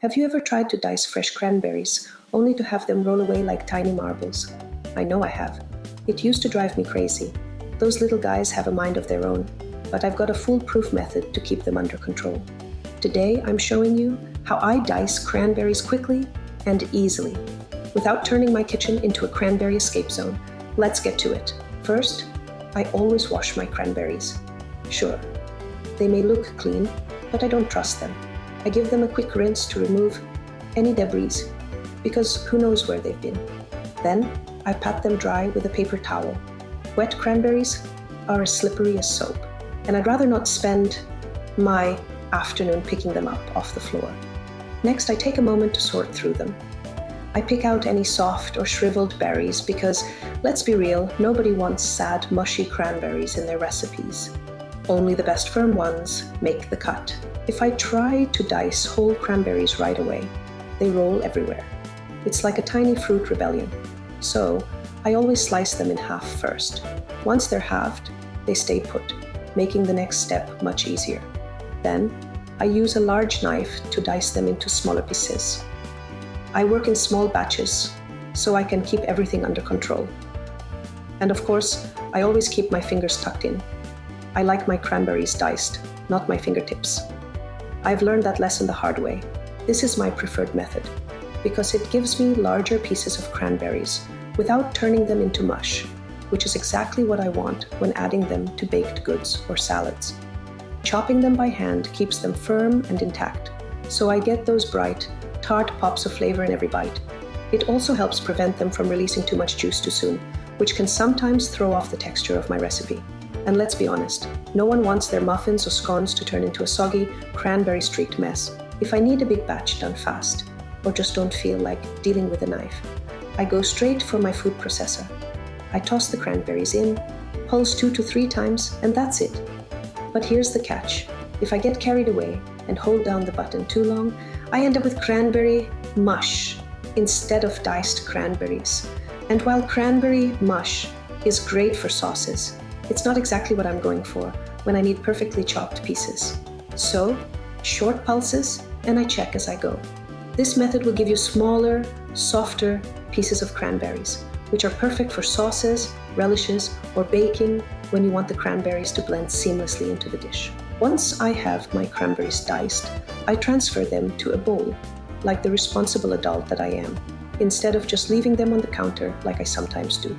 Have you ever tried to dice fresh cranberries, only to have them roll away like tiny marbles? I know I have. It used to drive me crazy. Those little guys have a mind of their own, but I've got a foolproof method to keep them under control. Today, I'm showing you how I dice cranberries quickly and easily, without turning my kitchen into a cranberry escape zone. Let's get to it. First, I always wash my cranberries. Sure, they may look clean, but I don't trust them. I give them a quick rinse to remove any debris, because who knows where they've been. Then, I pat them dry with a paper towel. Wet cranberries are as slippery as soap, and I'd rather not spend my afternoon picking them up off the floor. Next, I take a moment to sort through them. I pick out any soft or shriveled berries because, let's be real, nobody wants sad, mushy cranberries in their recipes. Only the best firm ones make the cut. If I try to dice whole cranberries right away, they roll everywhere. It's like a tiny fruit rebellion. So, I always slice them in half first. Once they're halved, they stay put, making the next step much easier. Then, I use a large knife to dice them into smaller pieces. I work in small batches, so I can keep everything under control. And of course, I always keep my fingers tucked in. I like my cranberries diced, not my fingertips. I've learned that lesson the hard way. This is my preferred method, because it gives me larger pieces of cranberries without turning them into mush, which is exactly what I want when adding them to baked goods or salads. Chopping them by hand keeps them firm and intact, so I get those bright, tart pops of flavor in every bite. It also helps prevent them from releasing too much juice too soon, which can sometimes throw off the texture of my recipe. And let's be honest, no one wants their muffins or scones to turn into a soggy, cranberry-streaked mess. If I need a big batch done fast, or just don't feel like dealing with a knife, I go straight for my food processor. I toss the cranberries in, pulse 2 to 3 times, and that's it. But here's the catch. If I get carried away and hold down the button too long, I end up with cranberry mush instead of diced cranberries. And while cranberry mush is great for sauces, it's not exactly what I'm going for when I need perfectly chopped pieces. So, short pulses, and I check as I go. This method will give you smaller, softer pieces of cranberries, which are perfect for sauces, relishes, or baking when you want the cranberries to blend seamlessly into the dish. Once I have my cranberries diced, I transfer them to a bowl, like the responsible adult that I am, instead of just leaving them on the counter like I sometimes do.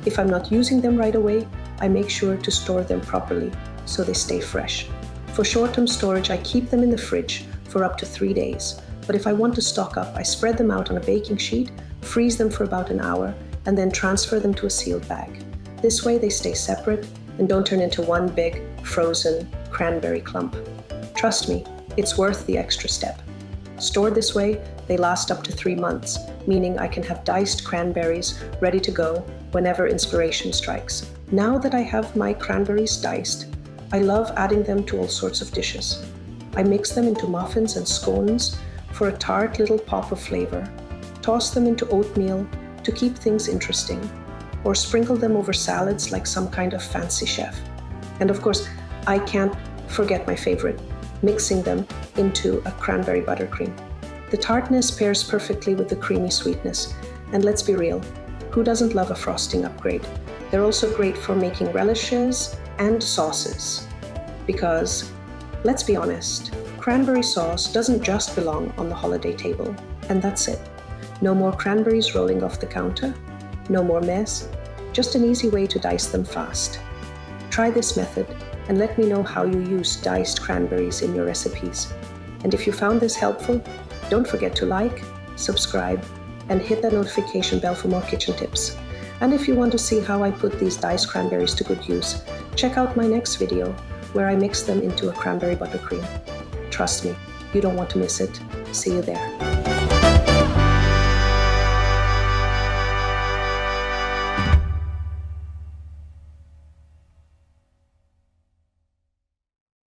If I'm not using them right away, I make sure to store them properly so they stay fresh. For short-term storage, I keep them in the fridge for up to 3 days. But if I want to stock up, I spread them out on a baking sheet, freeze them for about an hour, and then transfer them to a sealed bag. This way they stay separate and don't turn into one big, frozen cranberry clump. Trust me, it's worth the extra step. Stored this way, they last up to 3 months, meaning I can have diced cranberries ready to go whenever inspiration strikes. Now that I have my cranberries diced, I love adding them to all sorts of dishes. I mix them into muffins and scones for a tart little pop of flavor, toss them into oatmeal to keep things interesting, or sprinkle them over salads like some kind of fancy chef. And of course, I can't forget my favorite, mixing them into a cranberry buttercream. The tartness pairs perfectly with the creamy sweetness, and let's be real, who doesn't love a frosting upgrade? They're also great for making relishes and sauces, because, let's be honest, cranberry sauce doesn't just belong on the holiday table, and that's it. No more cranberries rolling off the counter, no more mess, just an easy way to dice them fast. Try this method and let me know how you use diced cranberries in your recipes. And if you found this helpful, don't forget to like, subscribe, and hit that notification bell for more kitchen tips. And if you want to see how I put these diced cranberries to good use, check out my next video where I mix them into a cranberry buttercream. Trust me, you don't want to miss it. See you there.